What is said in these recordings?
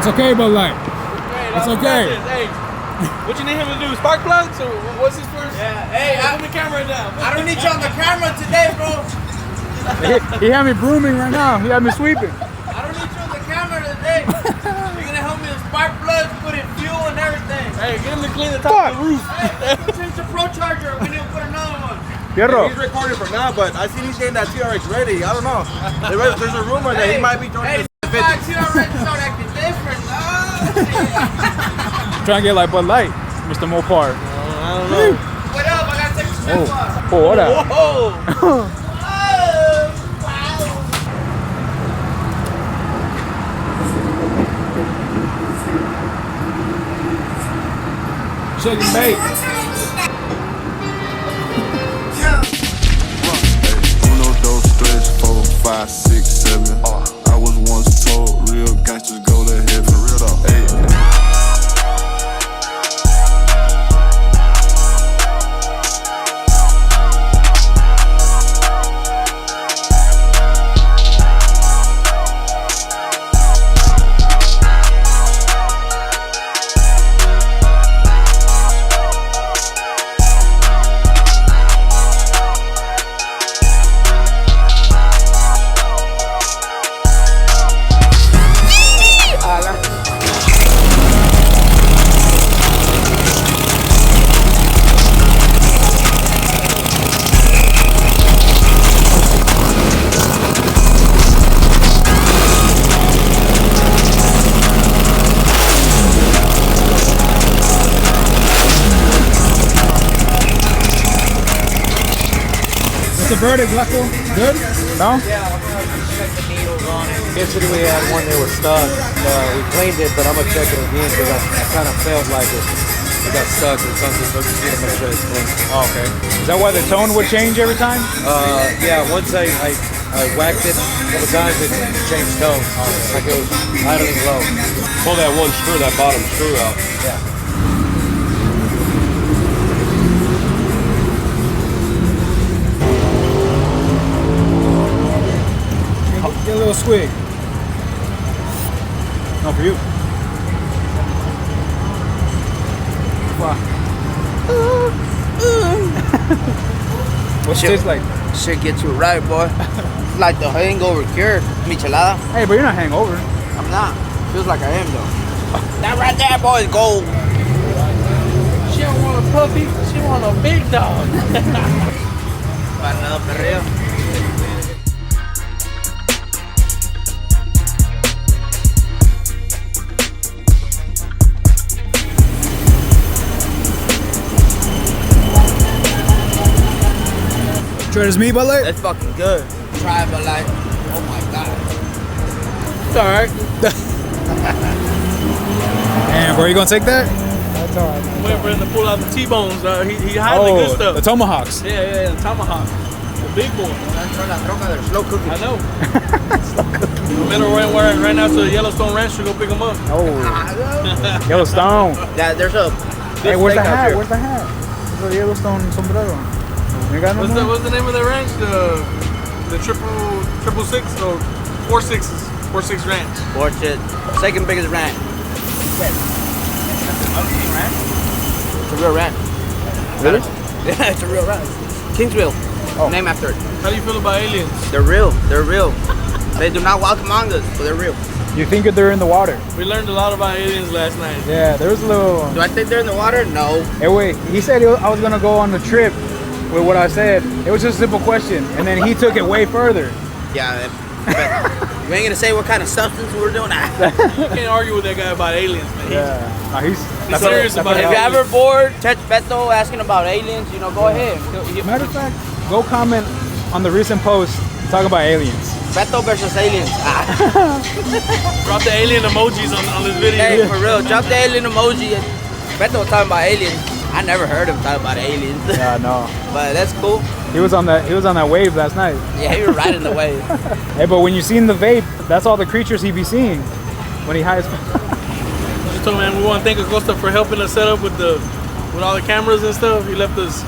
It's okay, Bud Light. It's okay. Hey, what you need him to do? Spark plugs? Or what's his first? Yeah. Hey, put the camera down. I don't need you on the camera today, bro. He had me brooming right now. He had me sweeping. I don't need you on the camera today. You're gonna help me with spark plugs, put in fuel and everything. Hey, get him to clean the top of the roof. Hey, change the Procharger. We need to put another one. Fierro. He's recording for now, but I seen he's getting that TRX ready. I don't know. There's a rumor that he might be joining the 50. You already start acting different. Trying to get like Bud Light, Mr. Mopar. I don't know. What up? I gotta take a step off. Oh, what up? Whoa! Chicken bait. Uno, dos, tres, 4, 5, 6, 7. I was once told real gangsters go to heaven. For real though. Hey. What's the verdict, Blacko? Good? No? Yeah, check the needles on it. Yesterday we had one that was stuck. We cleaned it, but I'm gonna check it again because I kind of felt like it got stuck or something. So just need to make sure it's clean. Oh, okay. Is that why the tone would change every time? Yeah. Once I whacked it a couple times, it changed tone. Like it was idling low. Pull that one screw, that bottom screw out. Yeah. Get a little swig. No, for you. What's it taste like? Shit gets you right, boy. It's like the hangover cure. Michelada. Hey, but you're not hangover. I'm not. Feels like I am, though. That right there, boy, is gold. She don't want a puppy. She want a big dog. Para another perreo. Try this meat, Bud Light? That's fucking good. Try it, but like, oh my god. It's alright. Damn, bro, you gonna take that? That's alright. I'm waiting for him to pull out the T-bones. He hiding the good stuff. The tomahawks. Yeah, the tomahawk. The big boy. They're slow cooking. I know. I'm in right now to the Yellowstone Ranch to go pick them up. Oh. Yellowstone. Yeah, there's a Hey, where's the steak out hat? here. Where's the hat? Where's the Yellowstone sombrero? You got no more? What's the name of the ranch? The triple six or 4 6s. 4 6 ranch. Or shit. Second biggest ranch. It's a real ranch. Really? Yeah, it's a real ranch. Kingsville. Oh. Name after it. How do you feel about aliens? They're real. They're real. They do not walk among us, but they're real. You think they're in the water? We learned a lot about aliens last night. Yeah, there was a little... Do I think they're in the water? No. Hey, wait. He said I was going to go on the trip with what I said. It was just a simple question. And then he took it way further. Yeah, but we ain't gonna say what kind of substance we're doing. You can't argue with that guy about aliens, man. Yeah. No, he's serious about If it. you're ever bored, text Beto asking about aliens, you know, go ahead. Matter of fact, go comment on the recent post talking about aliens. Beto versus aliens. Drop the alien emojis on this video. Hey, for real, drop the alien emoji. Beto was talking about aliens. I never heard him talk about aliens. Yeah, no. But that's cool. He was on that wave last night. Yeah, he was riding the wave. Hey, but when you seen the vape, that's all the creatures he be seeing when he hides. Just told man, we want to thank Acosta for helping us set up with all the cameras and stuff. He left us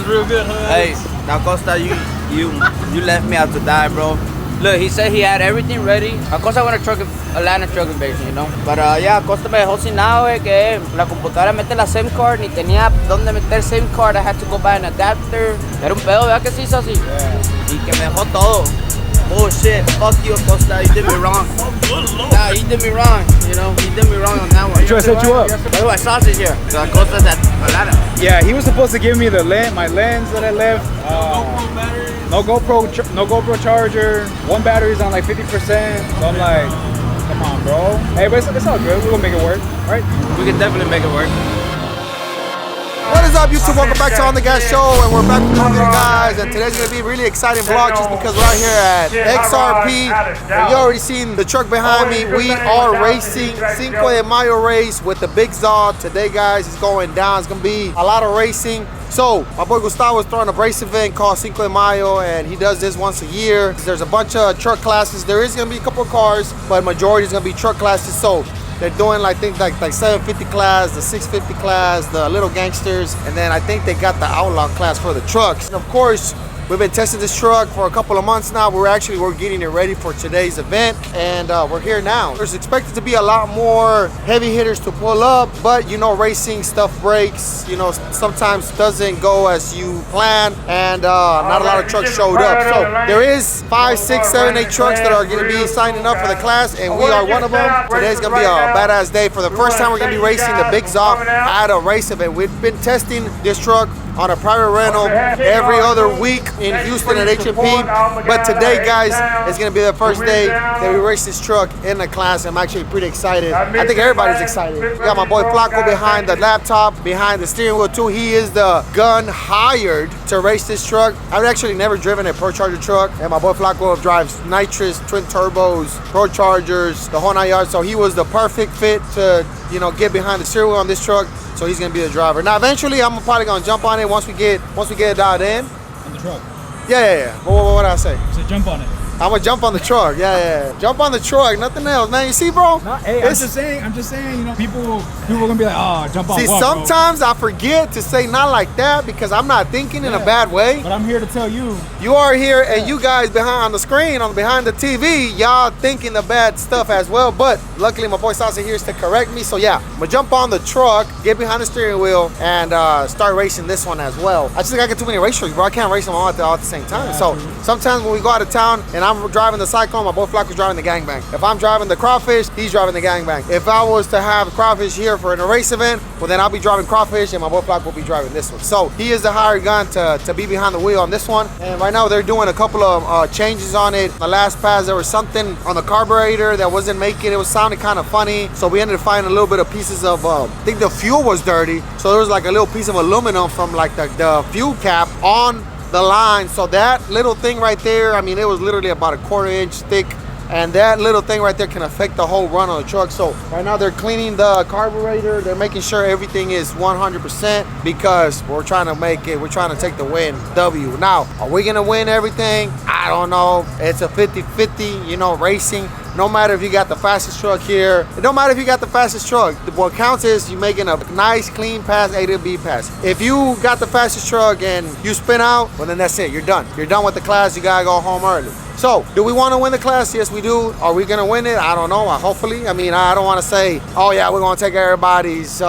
real good, huh? Hey, now Costa, you left me out to die, bro. Look, he said he had everything ready. Acosta want a truck, Atlanta truck invasion, you know. But yeah, Acosta me dejó sin nada, que la computadora mete la SIM card, ni tenía dónde meter SIM card. I had to go buy an adapter. Era un pedo, ¿verdad que sí, Sassy? Y que me dejó todo. Bullshit, fuck you, Acosta, you did me wrong. Nah, you did me wrong, you know, you did me wrong on that one. Try to set you up. That's why Sausage here. So Acosta's at Atlanta. Yeah, he was supposed to give me the my lens that I left. No GoPro charger. One battery's on like 50%. So I'm like, come on, bro. Hey, but it's all good. We're gonna make it work, right? We can definitely make it work. What is up, YouTube? Welcome back to On The Gas Show, and we're back with the guys. And today's gonna be a really exciting vlog just because we're out here at XRP. And you already seen the truck behind me. We are racing Cinco de Mayo race with the Big Zaw. Today, guys, is going down. It's gonna be a lot of racing. So my boy Gustavo is throwing a race event called Cinco de Mayo, and he does this once a year. There's a bunch of truck classes. There is gonna be a couple of cars, but majority is gonna be truck classes. So they're doing like things like 750 class, the 650 class, the little gangsters, and then I think they got the outlaw class for the trucks. And of course, we've been testing this truck for a couple of months now. We're getting it ready for today's event, and we're here now. There's expected to be a lot more heavy hitters to pull up, but you know, racing stuff breaks. You know, sometimes doesn't go as you plan, and not a lot of trucks showed up. So there is 5, 6, 7, 8 trucks that are going to be signing up for the class, and we are one of them. Today's going to be a badass day. For the first time, we're going to be racing the Big Zaw at a race event. We've been testing this truck on a private rental every other week in Houston at HMP, but today, guys, is going to be the first day that we race this truck in the class. I'm actually pretty excited. I think everybody's excited. We got my boy Flaco behind the laptop, behind the steering wheel too. He is the gun hired to race this truck. I've actually never driven a Procharged truck, and my boy Flaco drives nitrous, twin turbos, Prochargers, the whole 9 yards. So he was the perfect fit to, you know, get behind the steering wheel on this truck. So he's gonna be the driver. Now eventually I'm probably gonna jump on it once we get it dialed in. On the truck. Yeah. What did I say? So jump on it. I'm gonna jump on the truck. Yeah. Jump on the truck. Nothing else, man. You see, bro? No, hey, I'm just saying. You know, people are gonna be like, oh, jump on. See, what, sometimes I forget to say not like that because I'm not thinking in a bad way. But I'm here to tell you. You are here, and you guys behind on the screen, behind the TV, y'all thinking the bad stuff as well. But luckily, my boy Salsa here is to correct me. So yeah, I'm gonna jump on the truck, get behind the steering wheel, and start racing this one as well. I just gotta get too many race trucks, bro. I can't race them all at the same time. So sometimes when we go out of town and I'm driving the Cyclone, my boy Flaco's driving the gangbang. If I'm driving the Crawfish, he's driving the gangbang. If I was to have Crawfish here for a race event, well then I'll be driving Crawfish and my boy Flaco will be driving this one. So he is the hired gun to be behind the wheel on this one. And right now they're doing a couple of changes on it. The last pass, there was something on the carburetor that wasn't making, it was sounding kind of funny. So we ended up finding a little bit of pieces of, I think the fuel was dirty. So there was like a little piece of aluminum from like the fuel cap on the line. So that little thing right there, I mean, it was literally about a 1/4 inch thick, and that little thing right there can affect the whole run on the truck. So right now they're cleaning the carburetor. They're making sure everything is 100% because we're trying to take the win W. Now, are we gonna win everything? I don't know. It's a 50-50, you know, racing. No matter if you got the fastest truck here, it don't matter if you got the fastest truck. What counts is you making a nice, clean pass, A to B pass. If you got the fastest truck and you spin out, well then that's it, you're done. You're done with the class, you gotta go home early. So, do we want to win the class? Yes, we do. Are we gonna win it? I don't know, hopefully. I mean, I don't want to say, oh yeah, we're gonna take everybody's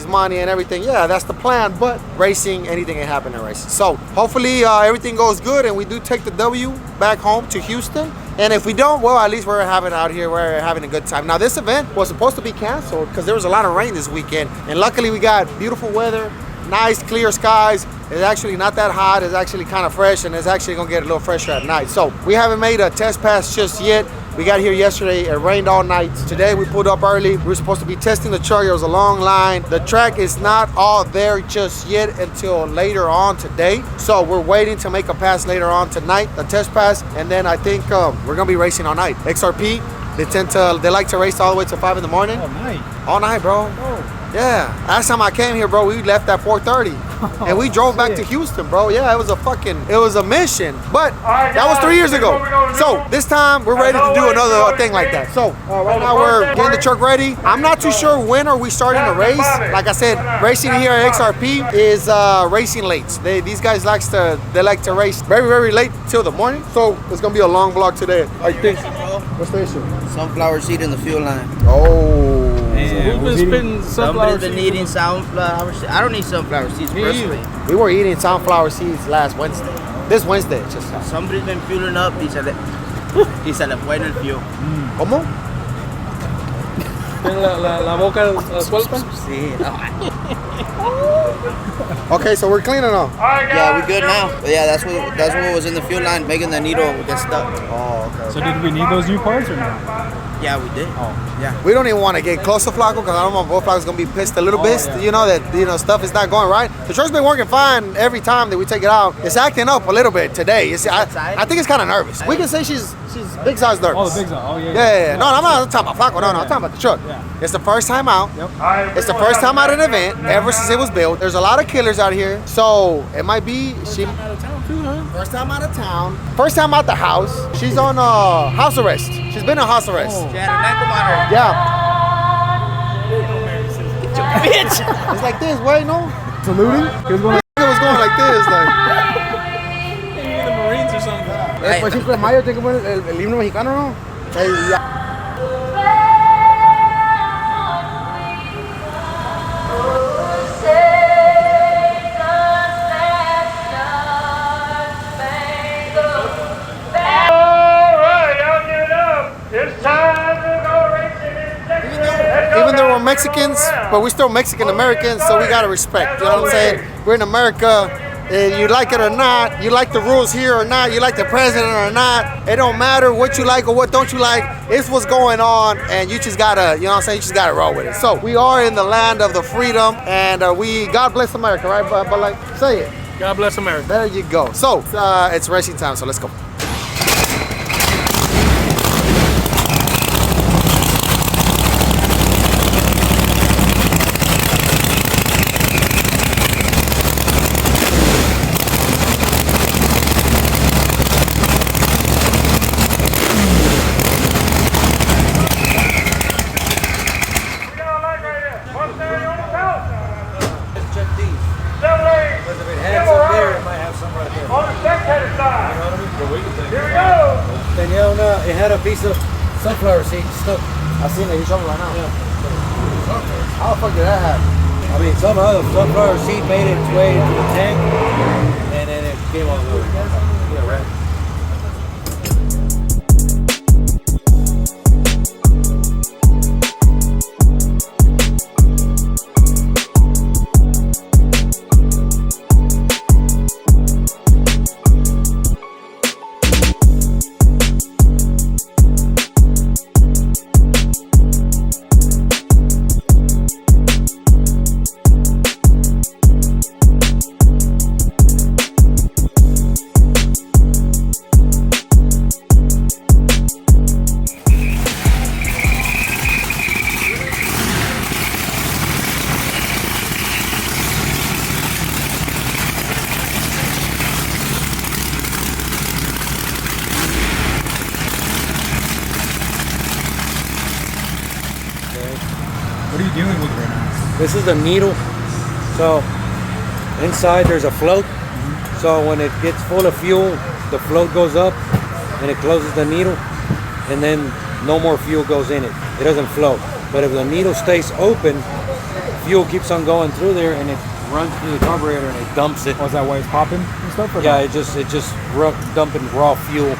money and everything. Yeah, that's the plan, but racing, anything can happen in racing. So, hopefully everything goes good and we do take the W back home to Houston. And if we don't, well, at least we're having out here, we're having a good time. Now, this event was supposed to be canceled because there was a lot of rain this weekend. And luckily we got beautiful weather, nice clear skies. It's actually not that hot, it's actually kind of fresh, and it's actually gonna get a little fresher at night. So we haven't made a test pass just yet. We got here yesterday, it rained all night. Today we pulled up early. We were supposed to be testing the truck, there was a long line. The track is not all there just yet until later on today. So we're waiting to make a pass later on tonight, the test pass, and then I think we're gonna be racing all night. XRP, They like to race all the way to 5 in the morning. Oh, nice. All night, bro. Oh. Yeah. Last time I came here, bro, we left at 4:30. And we drove back to Houston, bro. Yeah, it was a mission. But that was 3 years ago. So this time we're ready to do another thing like that. So right now we're getting the truck ready. I'm not too sure when are we starting the race. Like I said, racing here at XRP is racing late. These guys like to race very, very late till the morning. So it's gonna be a long vlog today, I think. What station? Sunflower seed in the fuel line. Oh. Who's been spitting sunflower Somebody's been seeds? eating sunflower seeds. I don't need sunflower seeds personally. We were eating sunflower seeds last Wednesday. This Wednesday, just. Somebody's been fueling up y se le fue en el fuel. ¿Cómo? ¿Tiene la boca suelta? Sí, no. Okay, so we're cleaning up. Yeah, we good now. But yeah, that's what was in the fuel line, making the needle get stuck. Oh, okay. So did we need those new parts or not? Yeah, we did. Oh. Yeah. We don't even want to get close to Flaco because I don't want both Flacos gonna be pissed a little bit. Yeah. You know that stuff is not going right. The truck's been working fine every time that we take it out. It's acting up a little bit today. I think it's kind of nervous. We can say she's big size nervous. Oh, the big size. Oh, yeah. Yeah. No, I'm not talking about Flaco. No, I'm talking about the truck. Yeah. It's the first time out. Yep. It's the first time out at an event ever since it was built. There's a lot of killers out here, so it might be she. First time out of town. First time out the house. She's on house arrest. She's been on house arrest. She had an ankle monitor. Yeah. Bitch! It's like this, wait, no? Saluting? He was going It was going like this, like. Maybe the Marines or something. Pues Cinco de Mayo tiene que poner el himno mexicano, ¿no? Even though we're Mexicans, but we're still Mexican Americans, so we gotta respect. You know what I'm saying? We're in America. You like it or not, you like the rules here or not, you like the president or not, it don't matter what you like or what don't you like. It's what's going on, and you just gotta, you know what I'm saying, you just gotta roll with it. So we are in the land of the freedom, and God bless America, right? But like, say it. God bless America. There you go. So it's racing time, so let's go. It had a piece of sunflower seed stuck. I seen it, he's showing right now. Yeah. How the fuck did that happen? I mean, somehow the sunflower seed made its way into the tank, and then it came all over. Yeah, right. What are you dealing with right now? This is the needle. So inside there's a float. So when it gets full of fuel, the float goes up and it closes the needle, and then no more fuel goes in it. It doesn't float. But if the needle stays open, fuel keeps on going through there, and it runs through the carburetor and it dumps it. Oh, is that why it's popping and stuff? Or Yeah, no? it just dumping raw fuel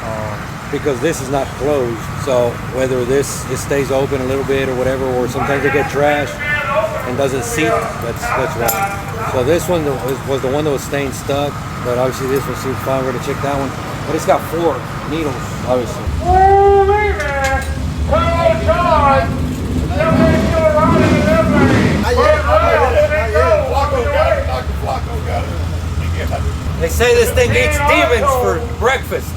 because this is not closed. So whether it stays open a little bit or whatever, or sometimes it gets trashed and doesn't seat, that's why. So this one was the one that was staying stuck, but obviously this one seems fine. We're gonna check that one. But it's got 4 needles, obviously. They say this thing eats demons for breakfast.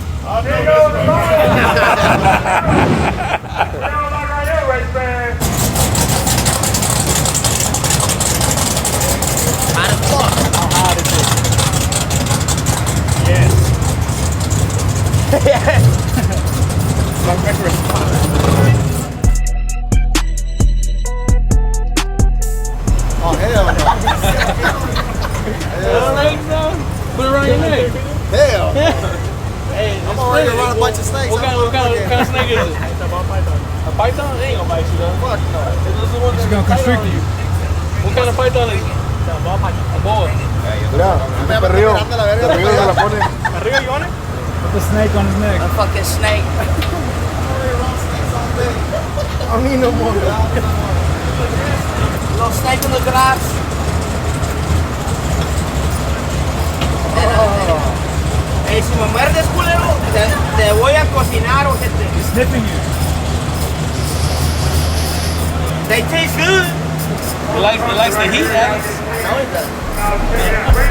gonna bite you though. Fuck no. It's gonna constrict you. What kind of python is it? A boa. Mira, este perrillo se la pone. Arriba, you want it? Put the snake on his neck. A fucking snake. A mí no more. Little snake in the grass. Hey, si me muerdes, culero, te voy a cocinar, ojete. He's sniffing you. They taste good. He likes the heat, Alex. No, it doesn't.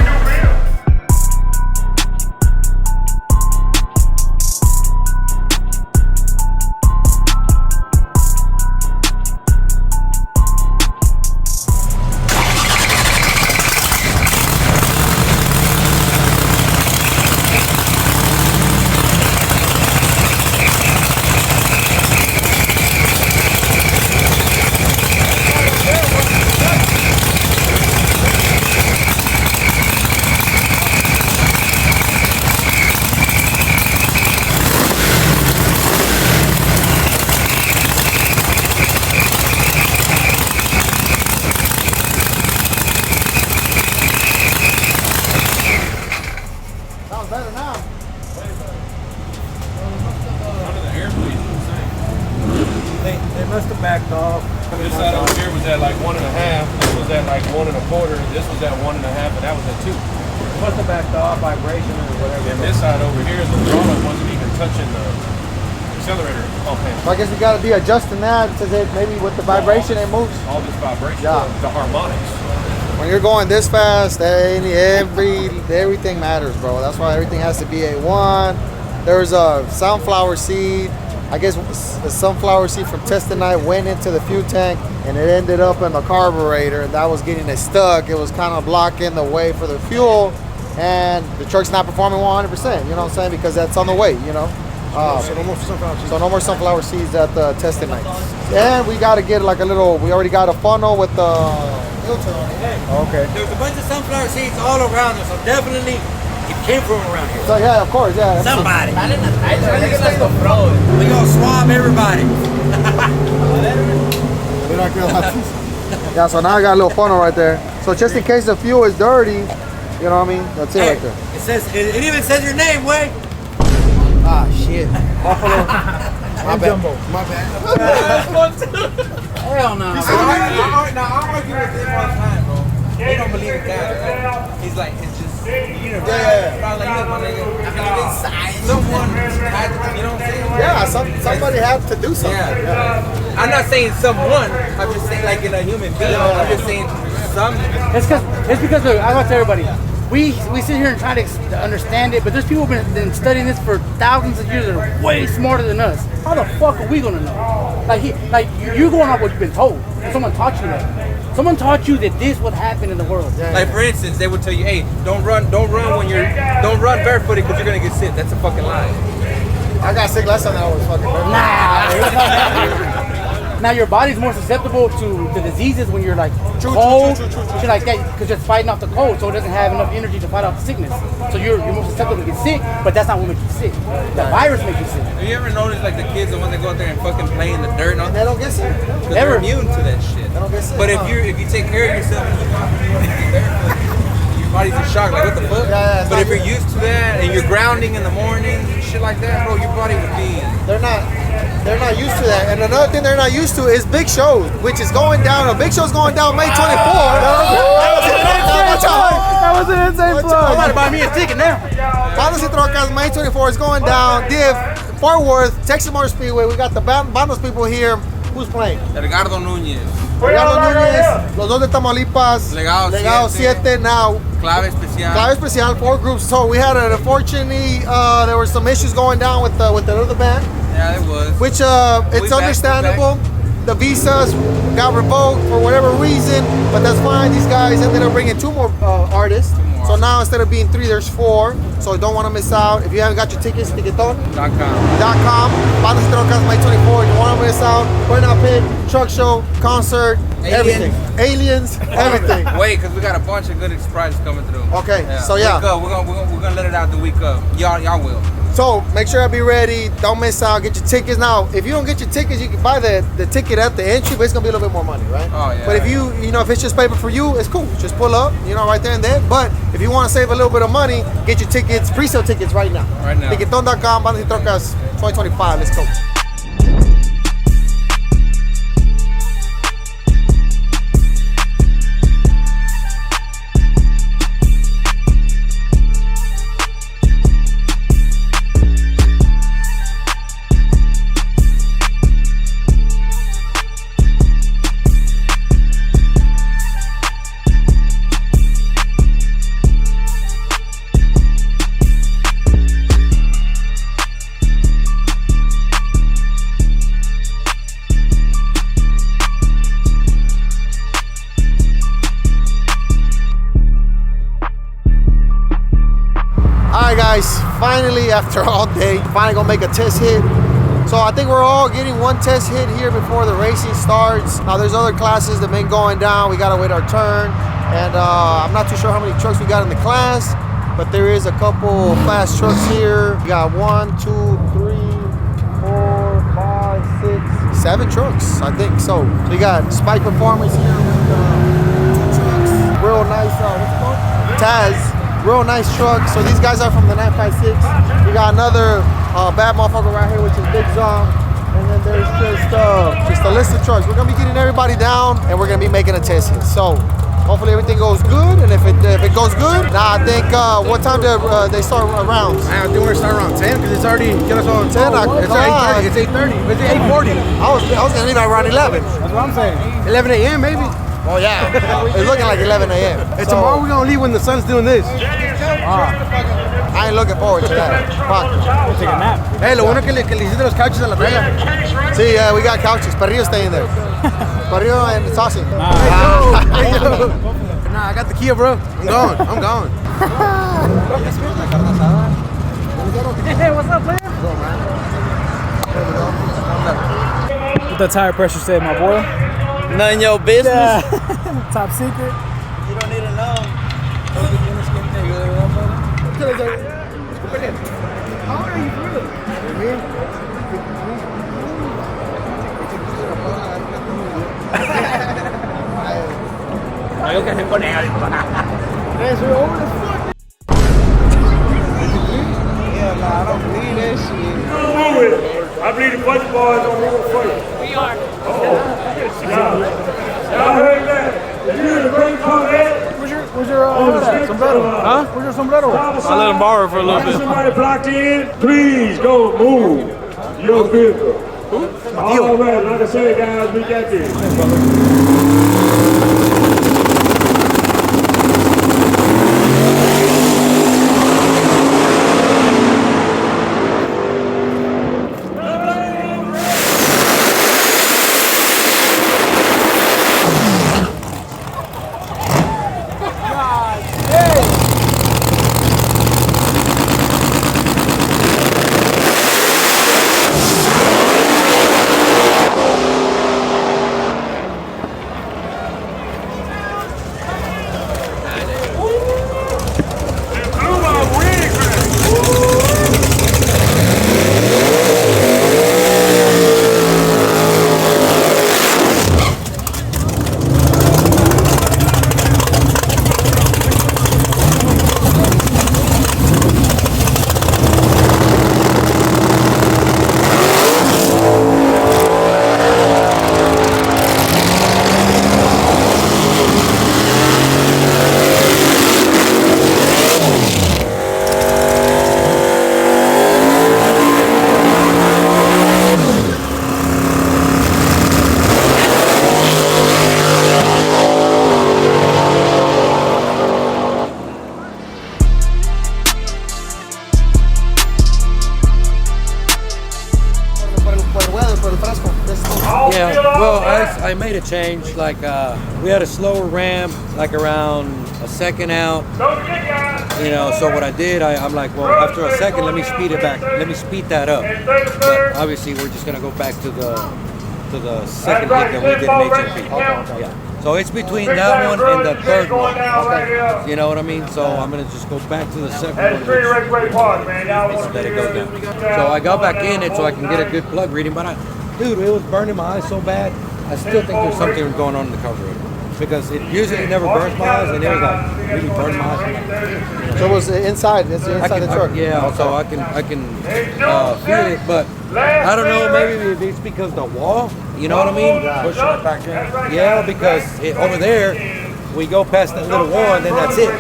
They must have backed off. This side over here was at like 1.5. This was at like 1.25. This was at 1.5, and that was at 2. Must have backed off, vibration or whatever. And this side over here, the throttle wasn't even touching the accelerator pump handle. So I guess we gotta be adjusting that to that maybe with the vibration it moves. All this vibration, Yeah. the harmonics. When you're going this fast, everything matters, bro. That's why everything has to be A1. There's a sunflower seed. I guess the sunflower seed from testing night went into the fuel tank and it ended up in the carburetor, and that was getting it stuck. It was kind of blocking the way for the fuel, and the truck's not performing 100%. You know what I'm saying? Because that's on the way. You know. So no more sunflower seeds. So no more sunflower seeds at the testing night. And we got to get like a little. We already got a funnel with the filter on it. Okay. There was a bunch of sunflower seeds all around us, so definitely it came from around here. So yeah, of course, yeah. Somebody. Dale en la trailer, déjenlas compró. We gonna swab everybody. Yeah, so now I got a little funnel right there. So just in case the fuel is dirty, you know what I mean? That's it Hey, right there. it says it even says your name, Way. Ah, shit. Buffalo. My bad. Jumbo. My bad. Hell no. Now, I argue with him all the time, bro. He don't believe in God. He's like, it's just, you know, Yeah. I was like, look, my nigga, someone had to, you know what I'm saying? Yeah, somebody had to do something. Yeah. I'm not saying someone, I'm just saying like in a human being. I'm just saying some. It's because look, I want to tell everybody, we sit here and try to understand it, but there's people who've been studying this for thousands of years that are way smarter than us. How the fuck are we gonna know? You're going off what you've been told. Someone taught you that. Someone taught you that this would happen in the world. Like for instance, they would tell you, hey, don't run barefooted because you're gonna get sick. That's a fucking lie. I got sick last time that I was fucking dirty. Nah. Now your body's more susceptible to the diseases when you're like cold, shit like that, because you're fighting off the cold, so it doesn't have enough energy to fight off the sickness. So you're more susceptible to get sick, but that's not what makes you sick. The virus makes you sick. Have you ever noticed like the kids, the ones that go out there and fucking play in the dirt and all And that? they don't get sick. Because Never. they're immune to that shit. They don't get sick. But if you take care of yourself and you go out there, your body's in shock, like what the fuck? Yeah, it's but not if you're good. used to that and you're grounding in the morning, shit like that, bro, your body would be. They're not used to that. And another thing they're not used to is big shows, which is going down. A big show's going down May 24th. That was an insane I'm plug. about to buy me a ticket now. Bandos y Trocas, May 24th is going down. Div, Fort Worth, Texas Motor Speedway. We got the Bandos people here. Who's playing? Edgardo Núñez, Ricardo Núñez, los dos de Tamaulipas, Legado 7 now. Clave Especial. Clave Especial, 4 groups. So we had unfortunately, there were some issues going down with the other band, Yeah, it was. which We it's back, understandable. The visas got revoked for whatever reason, but that's fine. These guys ended up bringing 2 more artists. So now instead of being 3, there's 4. So don't want to miss out. If you haven't got your tickets, ticketon.com. Bandos y Trocas, May 24th. You want to miss out? Burnout Pit, truck show, concert, everything. Aliens, everything. Wait, because we got a bunch of good surprises coming through. Okay, so yeah. Week up. We're gonna let it out the week of. Y'all will. So make sure I be ready. Don't miss out. Get your tickets. Now, if you don't get your tickets, you can buy the ticket at the entry, but it's gonna be a little bit more money, right? Oh, yeah. But if you know, if it's just paper for you, it's cool. Just pull up, right there and there. But if you want to save a little bit of money, get your tickets, pre-sale tickets right now. Right now. Tiqueton.com, Bandas y Trocas 2025. Let's go. Guys, finally after all day, finally gonna make a test hit. So I think we're all getting one test hit here before the racing starts. Now there's other classes that been going down. We gotta wait our turn, and I'm not too sure how many trucks we got in the class, but there is a couple fast trucks here. We got 1, 2, 3, 4, 5, 6, 7 trucks, I think so. So you got Spike Performance here with 2 trucks. Real nice, what's it called? Taz. Real nice truck. So these guys are from the 956. We got another bad motherfucker right here, which is Big Zom. And then there's just a list of trucks. We're gonna be getting everybody down, and we're gonna be making a test hit. So hopefully everything goes good. And if it goes good, now I think what time do they start rounds? I think we're gonna start around 10 because it's already 10. It's 8:30. It's 8:30. It's 8:40. I was gonna leave at around 11. That's what I'm saying. 11 a.m. maybe. Oh yeah, it's looking like 11 a.m. And tomorrow we're gonna leave when the sun's doing this. I ain't looking forward to that. Fuck. Take a nap. Hey, lo bueno que le hiciste los couches a la trailer. See, we got couches. Perrillo staying there. Perrillo and Saucy. Nah, I got the Kia, bro. I'm gone. Hey, what's up, player? What the tire pressure say, my boy? None of your business. Top secret. You don't need to know. How old are you, for real? I don't believe that shit. Move it. I believe the bunch boys on roll first. We are. Y'all heard that? If you're in the great Corvette, Where's your sombrero? Huh? Where's your sombrero? I let him borrow for a little bit. somebody blocked in, please go move your vehicle. All right, like I said, guys, we got this. Yeah, well, I made a change. Like, we had a slower ramp, like around a second out. So what I did, I'm like, well, after a second, let me speed it back. Let me speed that up. But obviously, we're just gonna go back to the second hit that we did in HMP. Yeah. So it's between that one and the third one. Okay. You know what I mean? So I'm gonna just go back to the second one. Let it go down. So I got back in it so I can get a good plug reading. But dude, it was burning my eyes so bad. I still think there's something going on in the carburetor because it usually never burns my eyes, and it was like really burned my eyes. So it was inside. It's inside the truck. Yeah. So I can feel it, but I don't know. Maybe it's because the wall. You know what I mean? Pushing it back in. Yeah, because over there, we go past that little wall and then that's it.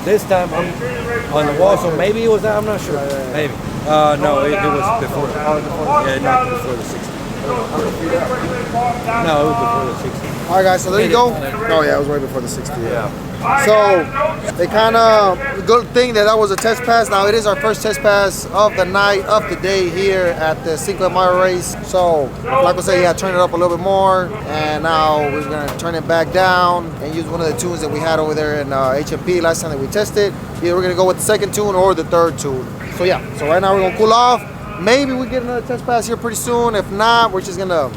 This time I'm on the wall, so maybe it was that. I'm not sure. Maybe. No, it was before. Yeah, not before the 60. No, it was before the 60. All right, guys. So there you go. Oh yeah, it was right before the 60. Yeah. So they kind of good thing that was a test pass. Now it is our first test pass of the night, of the day here at the Cinco de Mayo race. So like I said, yeah, turn it up a little bit more, and now we're gonna turn it back down and use one of the tunes that we had over there in HMP last time that we tested. Either we're gonna go with the second tune or the third tune. So yeah, so right now we're gonna cool off. Maybe we get another test pass here pretty soon. If not, we're just gonna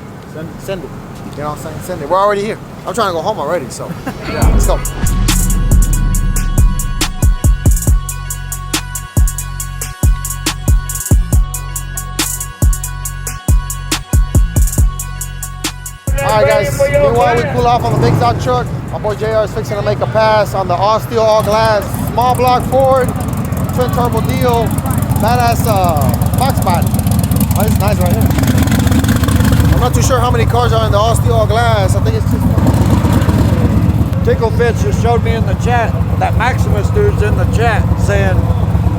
send it. You know what I'm saying? Send it. We're already here. I'm trying to go home already, so yeah, let's go. All right, guys, meanwhile we cool off on the big dog truck. My boy JR is fixing to make a pass on the all steel, all glass, small block Ford, twin turbo deal, badass box body. Oh, this is nice right here. I'm not too sure how many cars are in the all steel, all glass. I think it's just... Tickle Fits just showed me in the chat, that Maximus dude's in the chat saying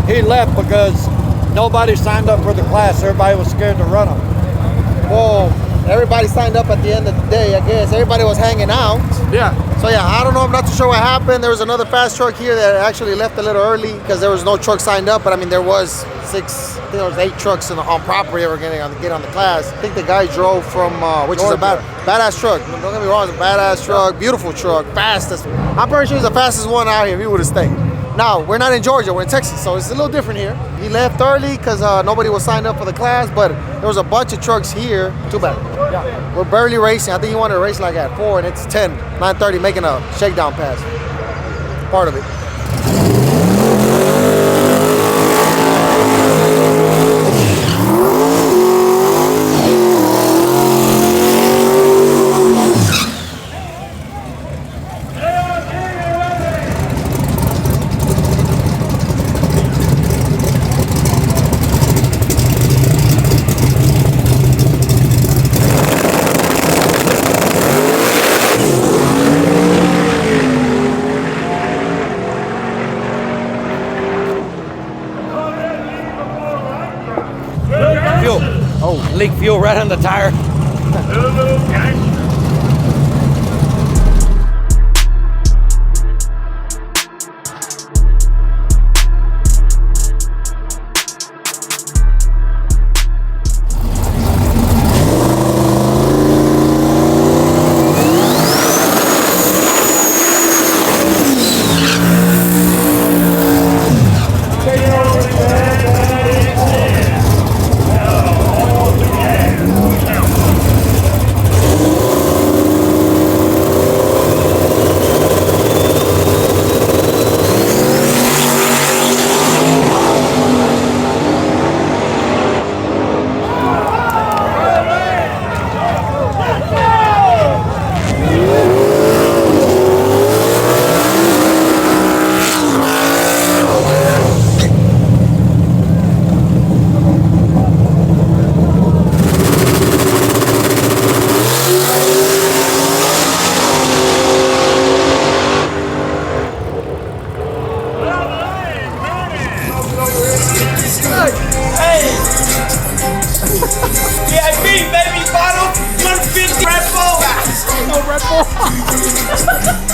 he left because nobody signed up for the class. Everybody was scared to run them. Well, everybody signed up at the end of the day, I guess. Everybody was hanging out. Yeah. So yeah, I don't know. I'm not too sure what happened. There was another fast truck here that actually left a little early because there was no truck signed up. But I mean, there was 8 trucks on property that were going to get on the class. I think the guy drove from, which is a badass truck. Don't get me wrong, it's a badass truck, beautiful truck, fastest. I'm pretty sure he's the fastest one out here if he would have stayed. Now, we're not in Georgia, we're in Texas, so it's a little different here. He left early because nobody was signed up for the class, but there was a bunch of trucks here. Too bad. Yeah. We're barely racing. I think he wanted to race like at 4, and it's 10, 9:30, making a shakedown pass. Part of it. Leak fuel right on the tire.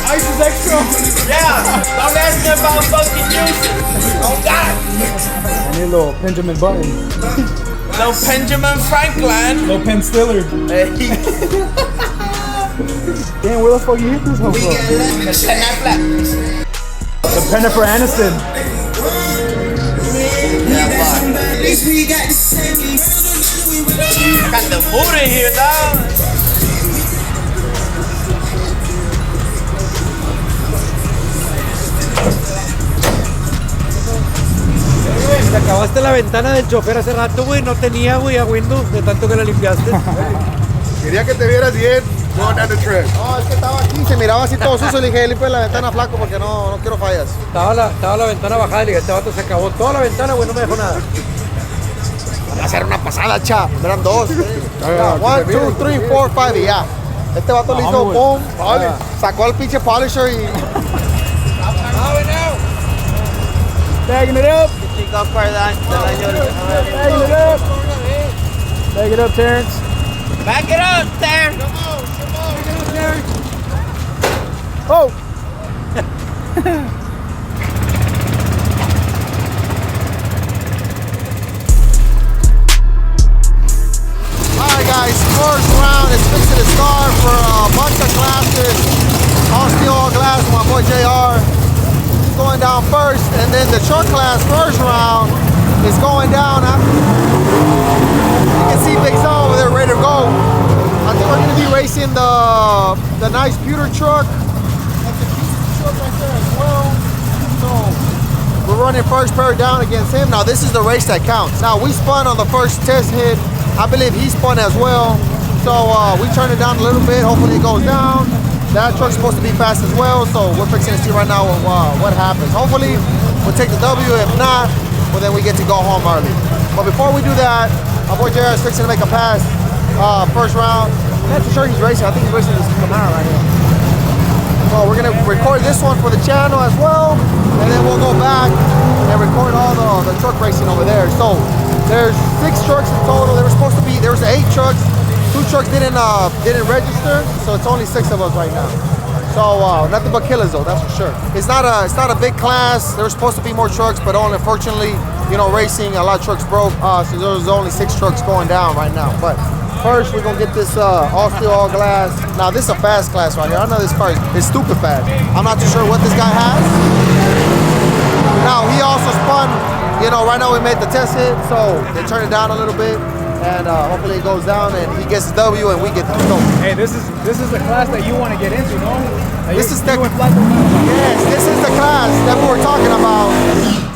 Ice is extra. Yeah, don't ask me about fucking juices. Oh God. I need a little Benjamin Button. No Benjamin Franklin. No Penn Stiller. Hey. Damn, where the fuck you hit this one from? The Pennifer Aniston. Yeah, got the mood in here, dog. limpiaste la ventana del chofer hace rato, güey. No tenía, güey, a Windows de tanto que la limpiaste. Quería que te vieras bien going down the trip. No, es que estaba aquí, se miraba así todo sucio. Le dije, limpia la ventana, flaco, porque no quiero fallas. Estaba la ventana bajada y le dije, este vato se acabó toda la ventana, güey, no me dejó nada. Van a hacer una pasada, chap. Eran dos. 1, 2, 3, 4, 5 y ya. Este vato le hizo boom, sacó el pinche polisher y... Bagging it up. Bagging it up. Bag it up, Terrence. Back it up, Terrence. Oh. Alright guys, first round is fixing to start for a bunch of classes. All steel, all glass, my boy JR. He's going down first, and then the truck class first round is going down. You can see Big Zo over there ready to go. I think we're gonna be racing the nice pewter truck. That's a piece truck right there as well. So we're running first pair down against him. Now this is the race that counts. Now we spun on the first test hit. I believe he spun as well. So we turned it down a little bit. Hopefully it goes down. That truck's supposed to be fast as well. So we're fixing to see right now what happens. Hopefully we'll take the W. If not, well then we get to go home early. But before we do that, my boy JR is fixing to make a pass. First round. I'm not too sure he's racing. I think he's racing this Camaro right here. So we're gonna record this one for the channel as well, and then we'll go back and record all the truck racing over there. So there's 6 trucks in total. There was 8 trucks. 2 trucks didn't register, so it's only 6 of us right now. So nothing but killers though, that's for sure. It's not a big class. There were supposed to be more trucks, but only unfortunately, you know, racing, a lot of trucks broke. So there's only 6 trucks going down right now. But first, we're gonna get this all steel, all glass. Now this is a fast class right here. I know this car is stupid fast. I'm not too sure what this guy has. Now he also spun. You know, right now we made the test hit, so they turned it down a little bit. And hopefully it goes down and he gets the W and we get the scope. Hey, this is the class that you want to get into, no? This is the class that we were talking about.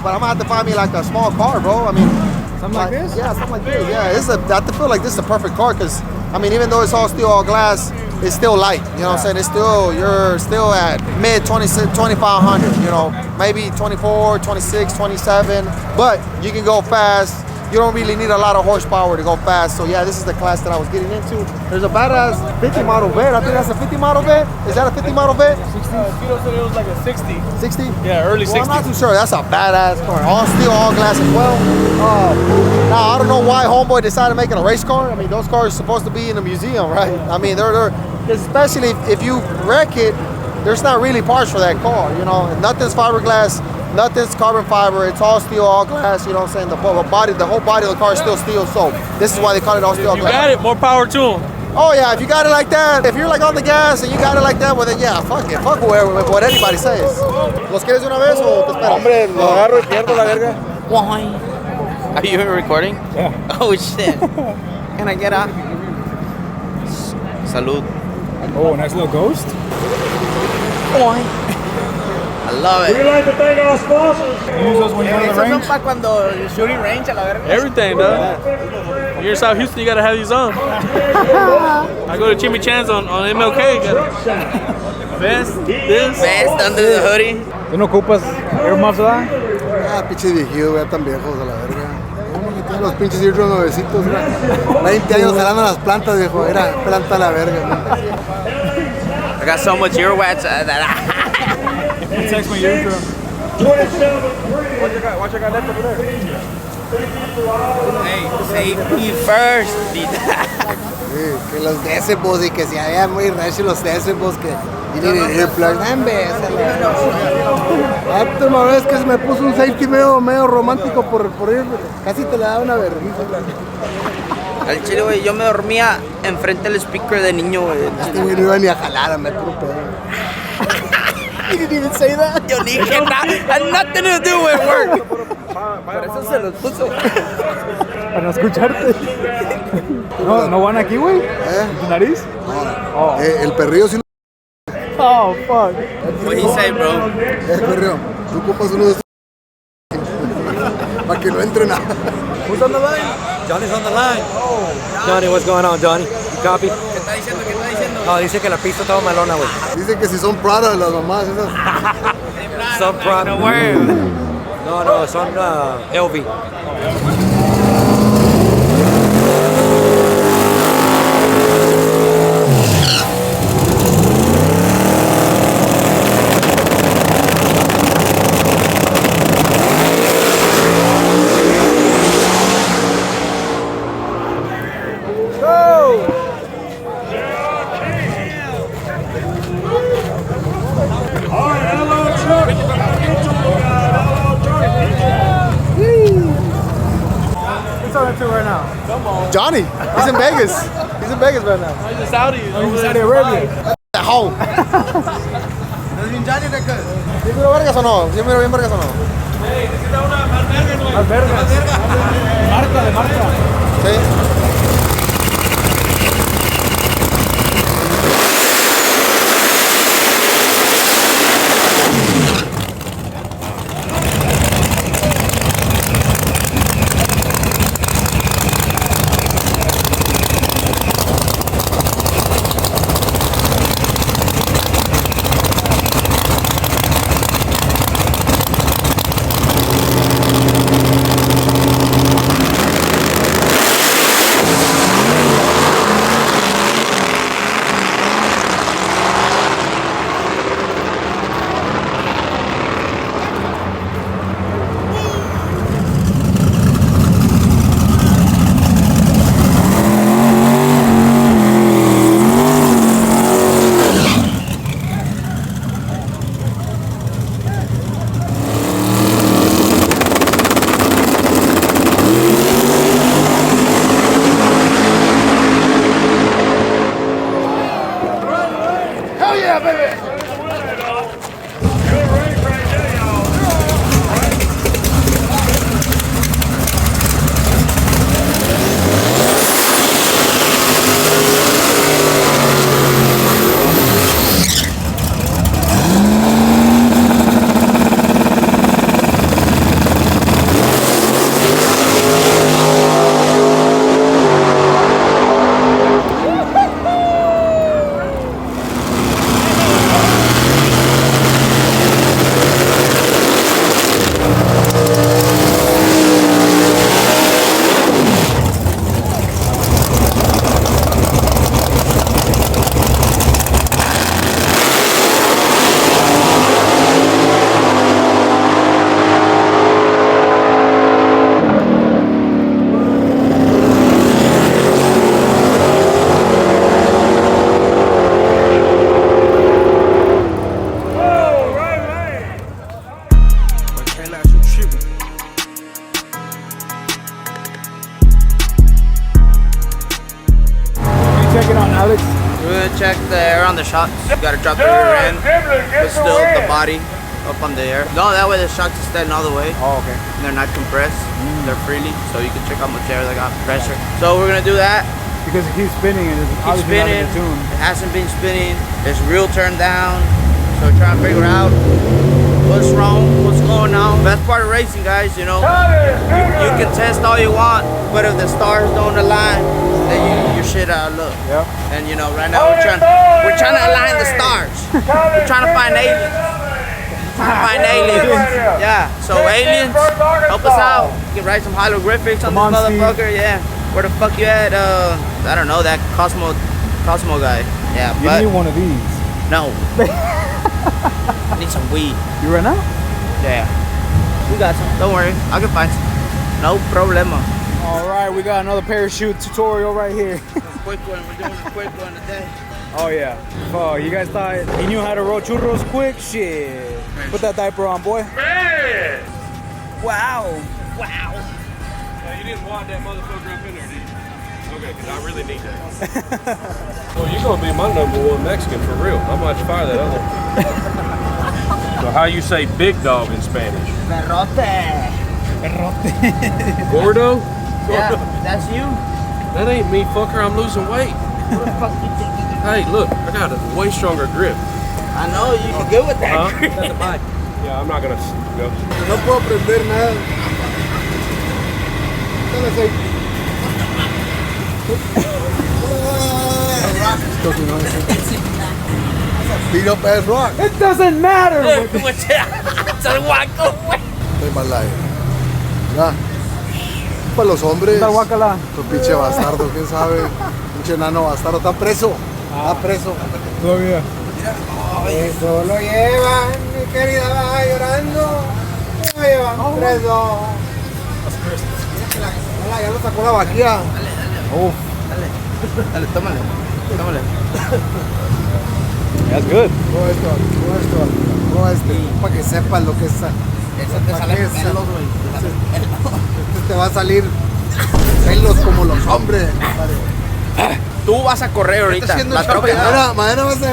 But I'm gonna have to find me like a small car, bro. I mean, something like this? Yeah, something like this. Yeah, I feel like this is a perfect car because I mean, even though it's all steel, all glass, it's still light. You know what I'm saying? You're still at mid 2,500. You know, maybe 24, 26, 27. But you can go fast. You don't really need a lot of horsepower to go fast. So yeah, this is the class that I was getting into. There's a badass 50 model vet. I think that's a 50 model vet. Is that a 50 model vet? 60. Tito said it was like a 60. 60? Yeah, early 60s. I'm not too sure. That's a badass car. All steel, all glass as well. Now I don't know why homeboy decided to make it a race car. I mean, those cars are supposed to be in a museum, right? I mean, they're especially if you wreck it, there's not really parts for that car. You know, nothing's fiberglass. Nothing's carbon fiber. It's all steel, all glass. You know what I'm saying? The whole body of the car is still steel. So this is why they call it all steel, you glass. got it. More power to them. Oh yeah, if you got it like that, if you're like on the gas and you got it like that, well then yeah, fuck it, fuck what anybody says. ¿Los quieres de una vez o te esperas? Hombre, lo agarro y pierdo la verga. Why? Are you recording? Yeah. Oh shit. Can I get out? Salud. Oh, nice little ghost. Why? I love it. We'd like to thank our sponsors. Use those when you're on the Esos son range. para cuando shooting range a la verga. Everything, dog. You're in South Houston, you gotta have these on. I go to Jimmy Chan's on MLK. Vest, this. Vest under the hoodie. ¿Tú no ocupas earmuffs, verdad? Ah, pinches viejillos, ya tan viejos a la verga. Tienen los pinches hierros nuevecitos, mira. 20 años jalando las plantas, viejo. Era planta a la verga. I got so much earwax that Text my eardrum. Watch your guy left over there. Hey, safety first. Sí, que los decibels y que si había muy recio los decibels que you need an earplug. La última vez que se me puso un safety medio romántico por ir, casi te le da una vergüenza. Al chile, güey, yo me dormía enfrente del speaker de niño, güey. Este güey no iba ni a jalar, a me puro pedo. You didn't even say that. Yo dije que had nothing to do with work. Por eso se los puso. Para no escucharte. ¿No van aquí, güey? ¿Tu nariz? No. El perrillo sí. Oh, fuck. What he say, bro? Perrillo, tú ocupas uno de estos. Para que no entre nada. Who's on the line? Johnny's on the line. Oh. Johnny, what's going on, Johnny? You copy? ¿Qué está diciendo? ¿Qué está diciendo? No, dice que la pista estaba malona, güey. Dice que si son Prada las mamás esas. Son Prada. No, son LV. Johnny, he's in Vegas. He's in Vegas right now. He's in Saudi. He's Saudi Arabia. At home. ¿Es bien Johnny de qué? ¿Sí miro vergas o no? ¿Sí miro bien vergas o no? Hey, necesita una alberga, güey. Albergas. Marca, de marca. Sí. Check the air on the shocks. You gotta drop the rear end, but still the body up on the air. No, that way the shocks are standing all the way. Oh, okay. And they're not compressed. They're freely, so you can check how much air they got, pressure. So we're gonna do that. Because it keeps spinning and it's Keeps obviously spinning. not in tune. It hasn't been spinning. It's real turned down. So we're trying to figure out what's wrong, what's going on. That's part of racing, guys. You know, you can test all you want, but if the stars don't align, then your shit out of luck. Yep. And you know, right now we're trying to align the stars. We're trying to find aliens. Yeah. So aliens, help us out. You can write some hieroglyphics on this motherfucker. Yeah. Where the fuck you at? I don't know, that Cosmo guy. Yeah. You need one of these. No. I need some weed. You ran out? Yeah. We got some. Don't worry. I can find some. No problema. All right, we got another parachute tutorial right here. Quick one. We're doing a quick one today. Oh yeah. Oh, you guys thought he knew how to roll churros quick? Shit. Put that diaper on, boy. Man! Wow. Wow. Now, you didn't wad that motherfucker up in there, did you? Okay, because I really need that. Well, you're going to be my #1 Mexican for real. I might fire that other one. So how you say big dog in Spanish? Perrote. Gordo? Yeah, that's you. That ain't me, fucker. I'm losing weight. What the fuck you think? Hey, look, I got a way stronger grip. I know, you're good with that grip. Yeah, I'm not going to go. No puedo prender nada. Beat up ass rock. It doesn't matter. Estoy mal ahí. Ya. Para los hombres. Guácala. Tu pinche bastardo, quién sabe. Pinche enano bastardo. Está preso. Está preso. Todavía. Eso lo llevan, mi querida, va llorando. Lo llevan preso. Hola, ya lo sacó la vaquilla. Uf. Dale, tómale. That's good. Prueba este, para que sepas lo que es. Eso te sale ¿Qué es? pelos, güey. Este te va a salir pelos como los hombres. Tú vas a correr ahorita. La troca. Mañana vas a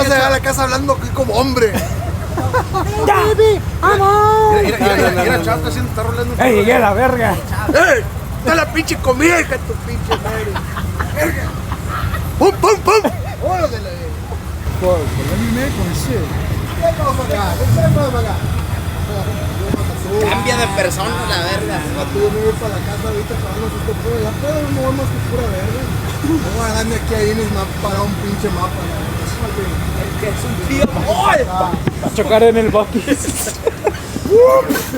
llegar a la casa hablando como hombre. Baby, amor. Mira, Chato está rolando. ¡Ey, llegué a la verga! ¡Ey! ¡Está la pinche comida, hija de tu pinche madre! ¡Verga! ¡Pum, pum, pum! ¡Órale! Let me make one shit. Cambia de persona la verga. Tú me voy para la casa ahorita para darnos este pedo. Ya pedo, no vamos a pura verga. Vamos a darme aquí ahí en el mapa para un pinche mapa. Que es un tío boy. Va a chocar en el bucket.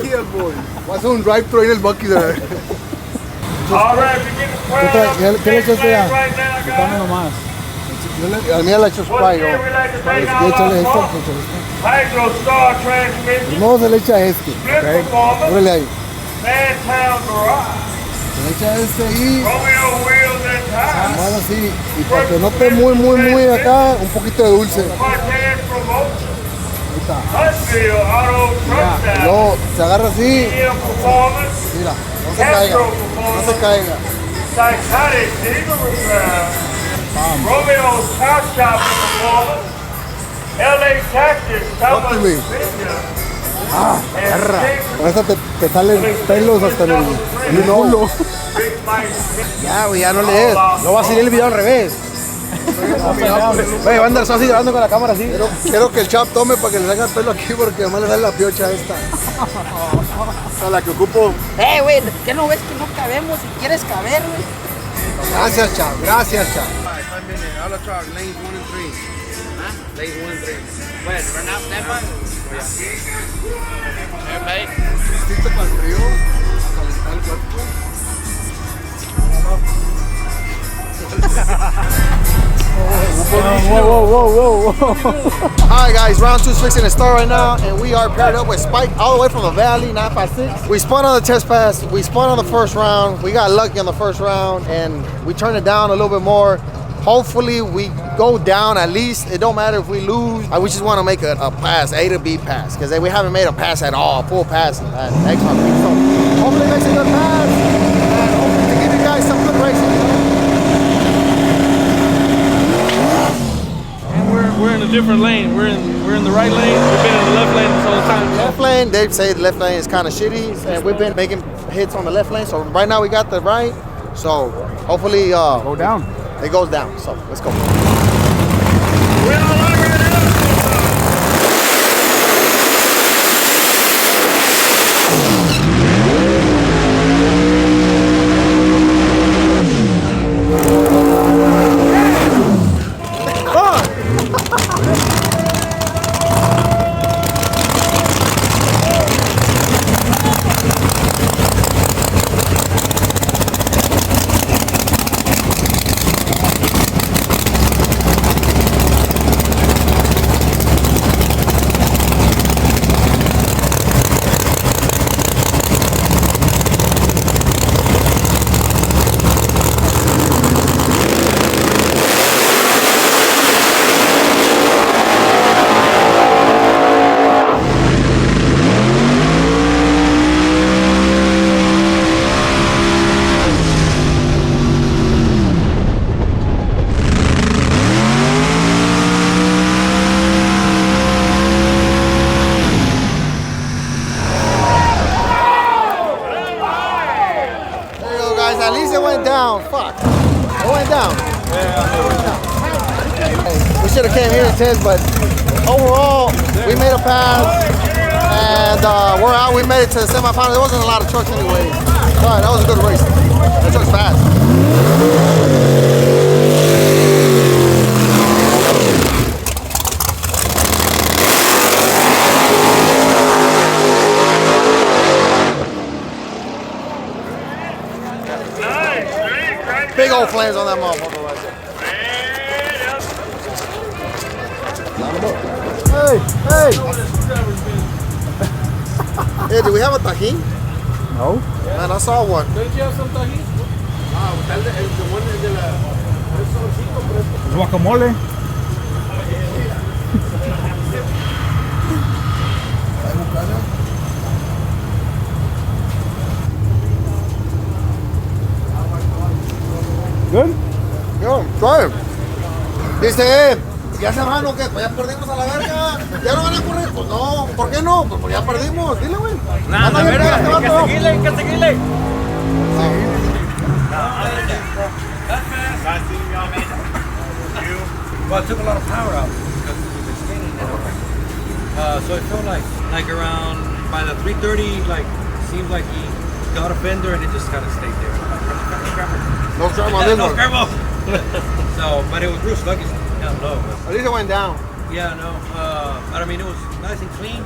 Tío boy. Voy a hacer un drive-thru en el bucket. All right, begin the crowd. ¿Qué le echaste ya? Dame nomás. A mí le echo Sprite. We'd like to thank Échale our esto, sponsors. Hydro Star Transmission, Primero se le echa este. Split Performance, Órale ahí. Mantown Garage, Se le echa este ahí. Romeo Wheels and Tires, Más así. Y para que no esté muy acá, un poquito de dulce. Procharged Promotion, Ahí está. Huntsville Auto Truck Y Style, luego se agarra así. EM Performance, Mira, no se caiga. No se caiga. Psychotic Diesel Repair, Romeo's Car Shop Performance, LA Taxis, Thomas Talk to me. Vineyard, Perra. and State Con esta te salen pelos hasta en el culo. Big Mike. Ya, güey, ya no lees. No va a salir el video al revés. Oye, va a andar así grabando con la cámara así. Quiero que el chap tome para que le salga el pelo aquí porque además le sale la piocha esta. A la que ocupo. Güey, ¿qué no ves que no cabemos? Si quieres caber, güey. Gracias, chap. Gracias, chap. Lanes 1 and 3. ¿Ah? Lanes 1 and 3. Bueno, run out that one. Everybody. ¿Listo para el frío? A calentar el cuerpo. Alright guys, round 2's fixing to start right now, and we are paired up with Spike all the way from the valley, 956. We spun on the test pass, we spun on the first round, we got lucky on the first round, and we turned it down a little bit more. Hopefully we go down at least. It don't matter if we lose. We just want to make a pass, A to B pass, because we haven't made a pass at all, full pass at X1. So hopefully it makes a good pass, and hopefully to give you guys some good racing. We're in a different lane. We're in the right lane. We've been in the left lane this whole time. Left lane, they say the left lane is kind of shitty, and we've been making hits on the left lane. So right now we got the right. So hopefully, Go down. it goes down. So let's go. At least it went down. Fuck. It went down. We should have came here at 10, but overall, we made a pass. And we're out. We made it to the semifinals. There wasn't a lot of trucks anyway. Alright, that was a good race. That truck's fast. Big old flames on that motherfucker right there. Hey, hey! Hey, do we have a tajín? No. Man, I saw one. Don't you have some tajín? Guacamole. Good? Yo, try it. Dice, ¿ya se van o qué? Pues ya perdimos a la verga. ¿Ya no van a correr? Pues no. ¿Por qué no? Pues ya perdimos. Dile, güey. Nah, la verga, hay que seguirle, hay que seguirle. Well, it took a lot of power out because we've been skating now. So it felt like around by the 3:30, like seems like he got a fender and it just kind of stayed there. No scrap on this No one. scrap off. So, but it was real sluggy down low. At least it went down. Yeah, no. But I mean, it was nice and clean.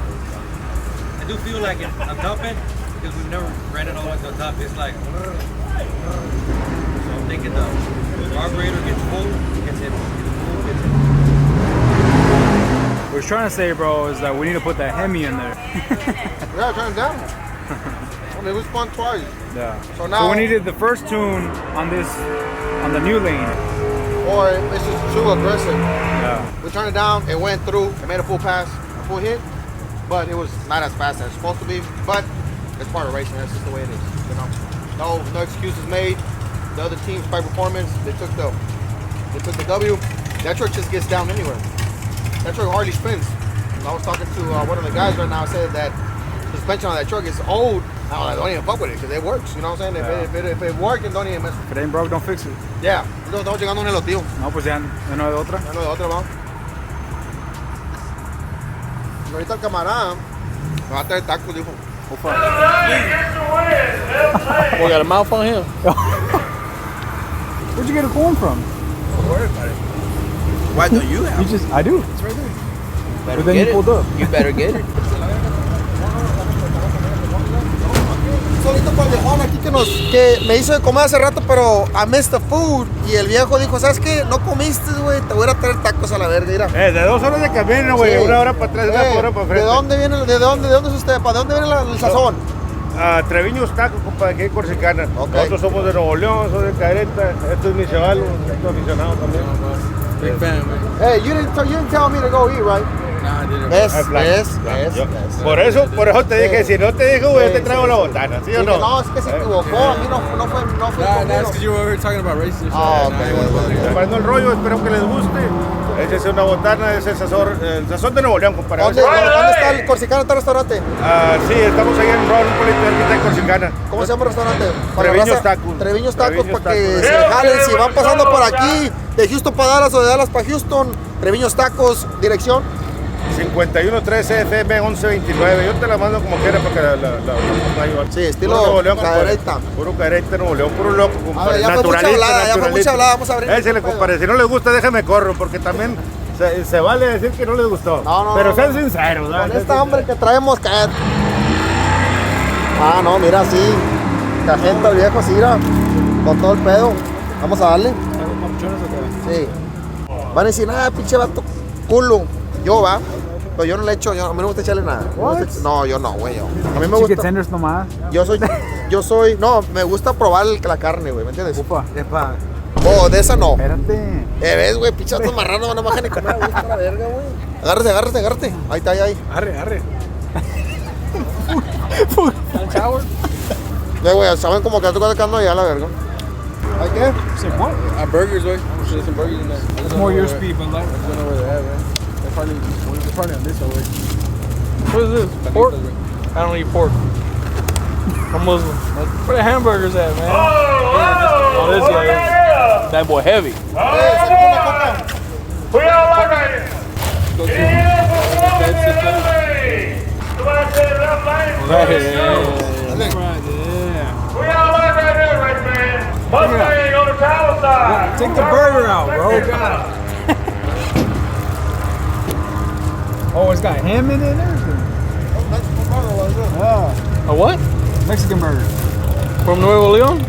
I do feel like it on top end because we've never ran it all the way to the top. It's like, so I'm thinking the carburetor gets full, gets hit. What we're trying to say, bro, is that we need to put that Hemi in there. Yeah, turn it down. I mean, we spun twice. Yeah. So now we needed the first tune on this, on the new lane. Or it's just too aggressive. Yeah. We turned it down, it went through, it made a full pass, a full hit, but it was not as fast as it's supposed to be. But it's part of racing, that's just the way it is. You know, no excuses made. The other team's by performance, they took the W. That truck just gets down anywhere. That truck hardly spins. I was talking to one of the guys right now, said that the suspension on that truck is old. I don't even fuck with it because it works. You know what I'm saying? Yeah. If it works, don't even mess with it. If it ain't broke, don't fix it. Yeah, estamos llegando a un eloteo. No, pues ya no hay de otra. Ya no de otra, vamos. Ahorita el camarada me va a traer tacos, dijo. We got a mouth on him. Where'd you get a corn from? Don't worry about it. Why don't you have? I do. It's right there. But then you pulled up. You better get it. Solito con el viejón aquí que me hizo de comer hace rato, pero I missed the food. Y el viejo dijo, ¿sabes qué? No comiste, güey, te voy a traer tacos a la verga, mira. De 2 horas de camino, güey. Sí. 1 hora para atrás, 1 hora para frente. ¿De dónde es usted? ¿Para dónde viene el sazón? Treviños Tacos, compadre, aquí en Corsicana. Ok. Nosotros somos de Nuevo León, soy de Cadereyta. Esto es mi chaval, esto es aficionado también. Big fan, man. Hey, you didn't tell me to go eat, right? Nah, I didn't. Yes. Por eso te dije, si no te digo, güey, yo te traigo la botana, ¿sí o no? No, es que se equivocó, a mí no fue Nah, conmigo. it's because you were over here talking about races and shit. Ah, Nah, ok, it wasn't ok. about Preparando el rollo, espero que les guste. Esa es una botana, es el sazón de Nuevo León, compadre. ¿Dónde está el Corsicana, está el restaurante? Sí, estamos ahí en Raúl, un pueblito cerquita de Corsicana. ¿Cómo se llama el restaurante? Treviños Tacos. Treviños Tacos, Treviños para que Tacos. se jalen, si van pasando por aquí, de Houston para Dallas o de Dallas para Houston, Treviños Tacos, dirección. 5113 FM 1129. Yo te la mando como quiera para que la ponga igual. Sí, estilo Puro Nuevo León, compadre. Cadereyta. Puro Cadereyta, Nuevo León, puro loco, A ver, compadre. ya fue mucha hablada, ya fue mucha hablada, vamos a abrir. Échale, compadre. Si no les gusta, déjame corro, porque también se vale decir que no les gustó. No, pero sean no. sinceros, ¿verdad? Con esta hambre que traemos, cállate. Ah, no, mira, sí. Cajeta, viejo, sí, mira. Con todo el pedo. Vamos a darle. Sí. Van a decir, nada, pinche vato culo. Yo, va. Pero yo no le echo, a mí no me gusta echarle nada. No, yo no, güey. A mí me Chicken gusta. tenders nomás. Yo soy, no, me gusta probar la carne, güey, ¿me entiendes? Upa. Epa. Oh, de esa no. Espérate. ¿Ves, güey? Pichatos marranos, no bajan ni comer a gusto la verga, güey. Agárrate. Ahí está, ahí. Arre. Güey, saben como que tú estás quedando allá la verga. ¿Hay qué? Burgers, güey. There's some burgers in there. It's more your speed, but like. I don't know where they're at, man. They're probably on this over. What is this? Pork? I don't eat pork. I'm Muslim. Where the hamburgers at, man? Oh, this guy. That boy heavy. Right. Yeah. Mustang on the tower side. Take the burger out, bro. God. Oh, it's got ham in it and everything. A what? Mexican burger. From Nuevo Leon?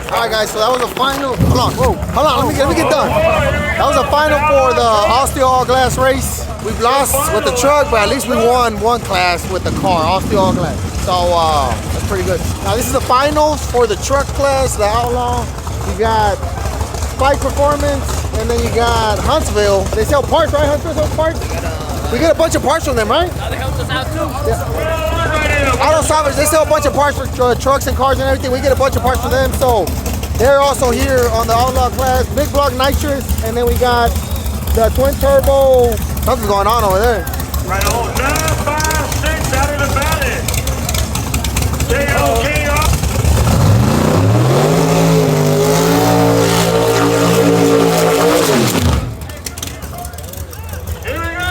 Alright guys, so that was the final. Hold on, let me get done. That was the final for the Austria All Glass race. We've lost with the truck, but at least we won one class with the car, Austria All Glass. So that's pretty good. Now this is the finals for the truck class, the Outlaw. You got Spike Performance, and then you got Huntsville. They sell parts, right? Huntsville sells parts? We get a bunch of parts from them, right? They helped us out too. Yeah. Auto Salvage, they sell a bunch of parts for trucks and cars and everything. We get a bunch of parts from them, so they're also here on the Outlaw class. Big block nitrous, and then we got the twin turbo. Something's going on over there. Right on 956 out of the valley. JLK. Here we go.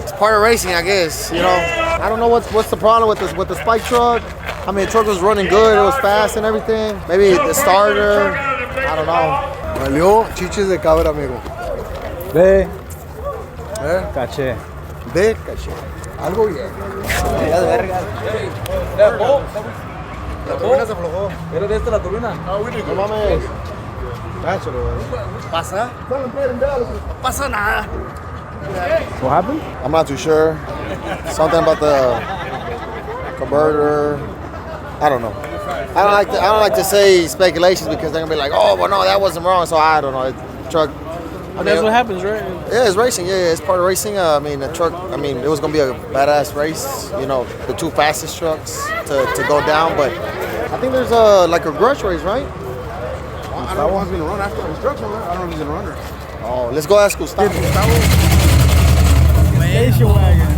It's part of racing, I guess. You know, I don't know what's the problem with the Spike truck. I mean, the truck was running good, it was fast and everything. Maybe the starter, I don't know. Valió chiches de cabra, amigo. De caché. De caché. Algo bien. La turbina se aflojó. ¿Era de esta la turbina? No mames. Dáchelo, ¿Pasa? Pasa nada. What happened? I'm not too sure. Something about the converter. I don't know. I don't like to say speculations because they're gonna be like, oh, well, no, that wasn't wrong. So I don't know. The truck. I mean, That's what happens, right? Yeah, it's racing. Yeah, it's part of racing. I mean, the truck. I mean, it was gonna be a badass race. You know, the two fastest trucks to go down. But I think there's like a grudge race, right? I don't know who's gonna run after his truck's on there. I don't know if he's gonna run her. Oh, let's go ask Gustavo. Station wagon.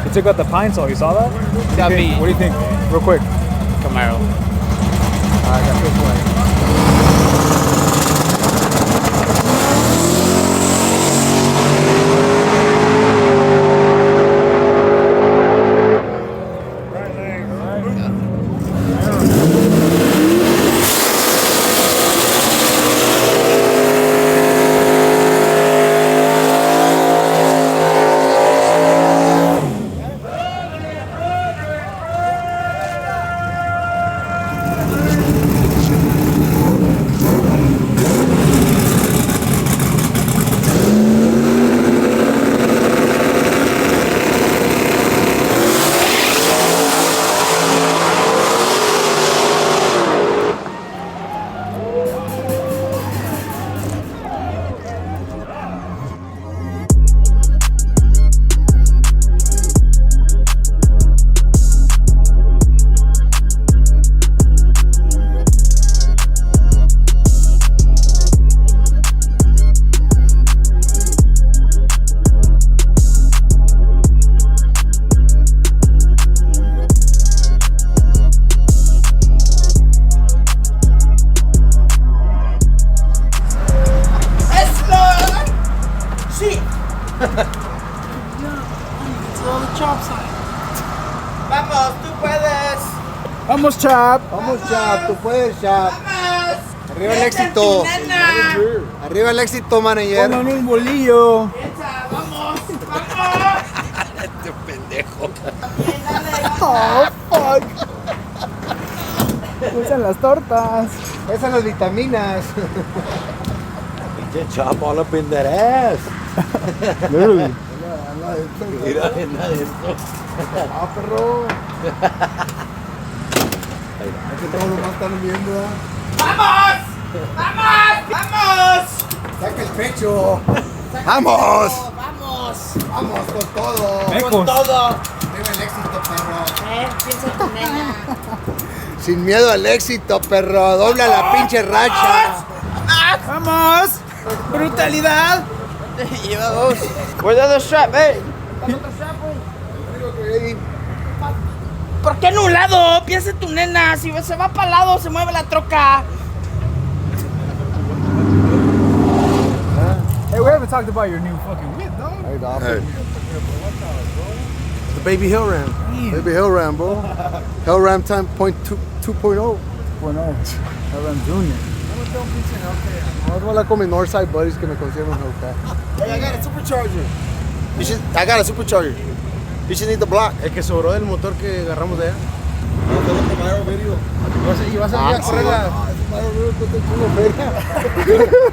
He took out the pine saw. You saw that? Got me. What do you think? Real quick. Camaro. I got this way. Vamos, tú puedes. Vamos, Chap. Vamos, Chap, tú puedes, Chap. Arriba el éxito. Arriba el éxito, manager. Pongan un bolillo. ¡Vamos! Este pendejo. Oh, fuck. Usan las tortas. Esas son las vitaminas. Pinche chop all up in that ass. Literally. Mira, nada de esto. Ah, perro. Aquí todos los más están viendo. ¡Vamos! ¡Vamos! ¡Vamos! Saca el pecho. ¡Vamos! ¡Vamos! Vamos con todo. Mecos. ¡Con todo! Arriba el éxito, perro. Piensa tu nena. Sin miedo al éxito, perro. Dobla la pinche racha. ¡Vamos! ¡Brutalidad! Lleva dos. Where's the other strap, hey? ¿Por qué en un lado? Piensa en tu nena. Si se va para el lado, se mueve la troca. Hey, we haven't talked about your new fucking whip, dog. Hey. The baby Hill Ram. Baby Hill Ram, bro. Hill Ram time point 2.0. Bueno, Aaron Jr. No, voy a con mis Northside buddies que me consiguieron un Hellcat. Hey, I got a supercharger. I got a supercharger. You should need the block. El que sobró del motor que agarramos de allá. Y vas a Ah, ir a correr sí. la...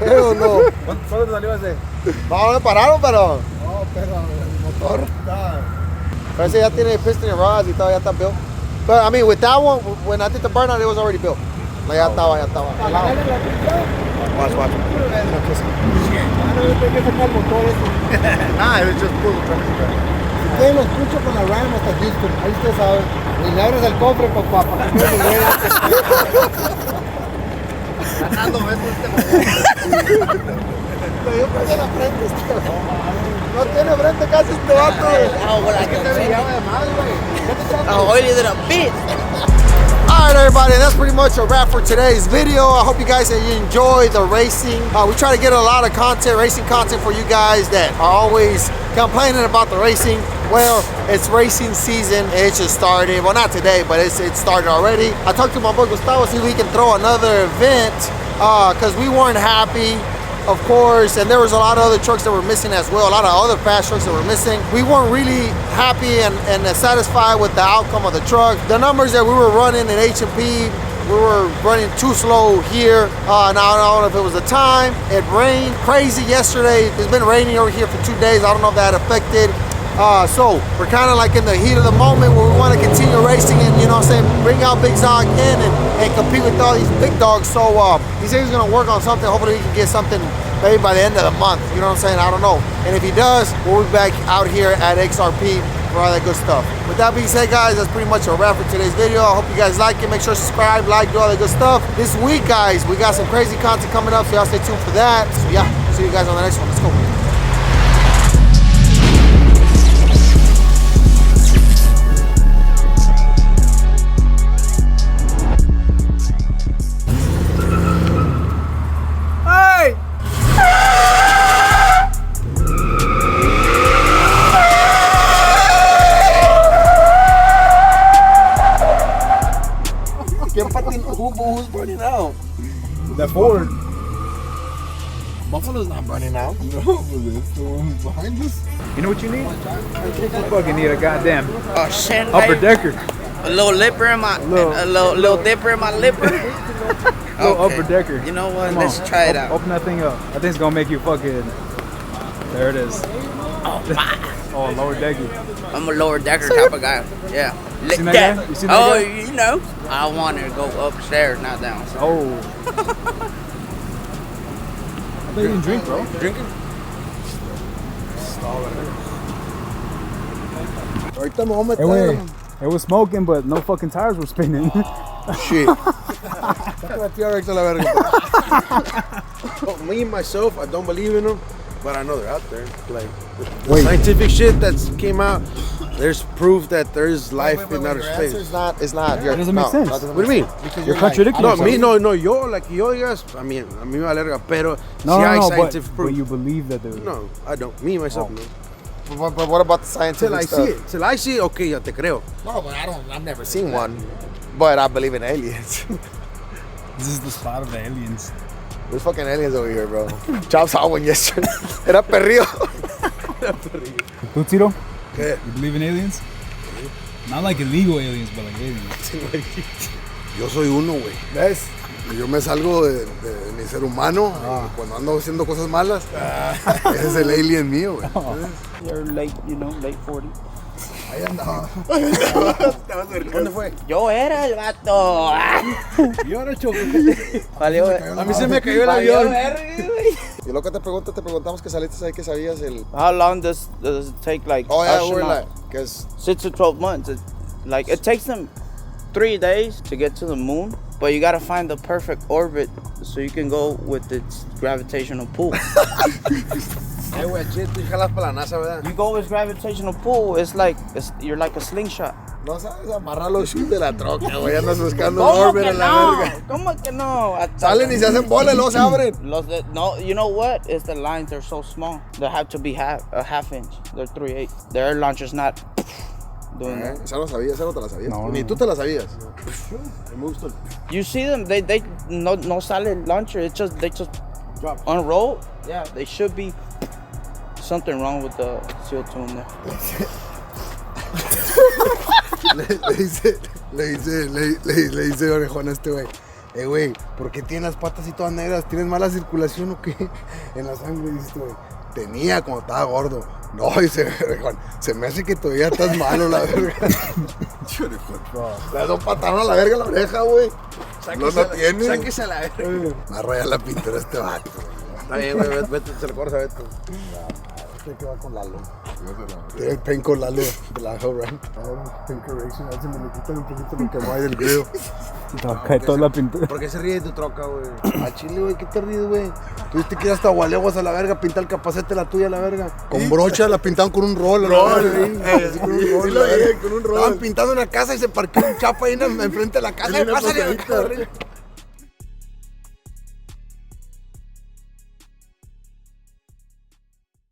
Hell no. ¿Cuándo te salió ese? No, me pararon, pero... No, pero el motor. Pero ese ya tiene piston and rods y todo, ya está built. But I mean, with that one, when I did the burnout, it was already built. Like, ya estaba. Watch. Nah, it was just pull the truck. Ustedes los escucho con la Ram hasta Houston, ahí usted sabe. Y le abres el cofre, papá, para que no se vea. Ganando besos este momento. Yo puse la frente, este. No tiene frente casi este vato. Es que te brillaba de más, güey. I'm oily than a bitch. Alright everybody, that's pretty much a wrap for today's video. I hope you guys enjoy the racing. We try to get a lot of content, racing content for you guys that are always complaining about the racing. Well, it's racing season. It just started. Well, not today, but it started already. I talked to my boy Gustavo, see if we can throw another event because we weren't happy, of course, and there was a lot of other trucks that were missing as well, a lot of other fast trucks that were missing. We weren't really happy and satisfied with the outcome of the truck. The numbers that we were running in H&P, we were running too slow here. Now I don't know if it was the time. It rained crazy yesterday. It's been raining over here for 2 days. I don't know if that affected. So we're kind of like in the heat of the moment where we want to continue racing and, you know what I'm saying, bring out Big Zog in and compete with all these big dogs. So he said he's going to work on something. Hopefully we can get something maybe by the end of the month. You know what I'm saying? I don't know. And if he does, we'll be back out here at XRP for all that good stuff. With that being said, guys, that's pretty much a wrap for today's video. I hope you guys like it. Make sure to subscribe, like, do all that good stuff. This week, guys, we got some crazy content coming up, so y'all stay tuned for that. So yeah, see you guys on the next one. Let's go. Who's burning out? The Ford. Buffalo's not burning out. No, but it's the one who's behind us. You know what you need? You fucking need a goddamn Shit, upper decker. A little lipper in my, a little dipper in my lipper. Little Okay. upper decker. You know what? Come Let's on. try it out. Open that thing up. I think it's gonna make you fucking. There it is. Oh, lower decker. I'm a lower decker type of guy. Yeah. You seen that guy? You seen that Oh, guy? you know. I want to go upstairs, not down. Oh. I thought you didn't drink, bro. Drinking? Ahorita me voy a Hey, wait. It was smoking, but no fucking tires were spinning. Shit. Me, myself, I don't believe in them, but I know they're out there. Like, the scientific shit that's came out, there's proof that there is life in outer space. It's not. That doesn't make sense. What do you mean? Because You're contradicting No, yourself. me, no, yo, like, yo digas, I mean, a mí me vale verga, pero No, si hay no, scientific but proof. you believe that there. No, I don't. Me, myself, no. But what about the scientific Till I stuff? see it. Till I see it, okay, ya te creo. No, but I've never seen one. But I believe in aliens. This is the spot of the aliens. There's fucking aliens over here, bro. Chop saw one yesterday. Era perrillo. ¿Tú, Tito? ¿Qué? You believe in aliens? Not like illegal aliens, but like aliens. Yo soy uno, güey. ¿Ves? Yo me salgo de mi ser humano y cuando ando haciendo cosas malas, ese es el alien mío, güey. You're late, you know, late 40. Ahí andaba. ¿Dónde fue? Yo era el vato. Yo era choco. Valió, A mí se me cayó el avión. Y lo que te preguntamos que saliste ahí que sabías el... How long does it take, like, Oh, yeah, we're astronaut? like... Cause 6 to 12 months. It takes them 3 days to get to the moon, but you gotta find the perfect orbit so you can go with its gravitational pull. Güey, tú jalas para la NASA, ¿verdad? You go with gravitational pull, you're like a slingshot. no sabes amarrar los shoes de la troca, güey. Andas buscando ¿Cómo orbit que a la no? verga. ¿Cómo que no? Salen y se hacen bola y luego se abren. No, you know what? It's the lines, they're so small. They have to be a half inch. They're 3/8. The air launcher's not doing that. Esa no sabías, esa no te la sabías. Ni tú te la sabías. Me gustó. You see them, they no sale launcher. They just drop, unroll. Yeah, they should be something wrong with the CO2 in there. le dice orejón a este güey. Güey, ¿por qué tienes las patas así todas negras? ¿Tienes mala circulación o qué? En la sangre, dice este güey. Tenía cuando estaba gordo. No, dice orejón, se me hace que todavía estás malo, la verga. Le dos patadas a la verga la oreja, güey. No tiene. Sáquese a la verga. Me va a rayar la pintura este vato. Está bien, güey, vete, se lo corres a Beto. Este que va con Lalo. Tiene el pen con Lalo de la Hell Rank. Pen correction, a ver si me le quitan un poquito lo que no hay del grill. No, cae toda la pintura. ¿Por qué se ríe de tu troca, güey? A Chile, güey, ¿qué te ríes, güey? Tuviste que ir hasta Gualeguas a la verga, pintar el capacete la tuya a la verga. Con brocha la pintaron con un rol. Sí, con un rol. Con un rol. Estaban pintando una casa y se parqueó un chapa ahí enfrente de la casa. Pásale,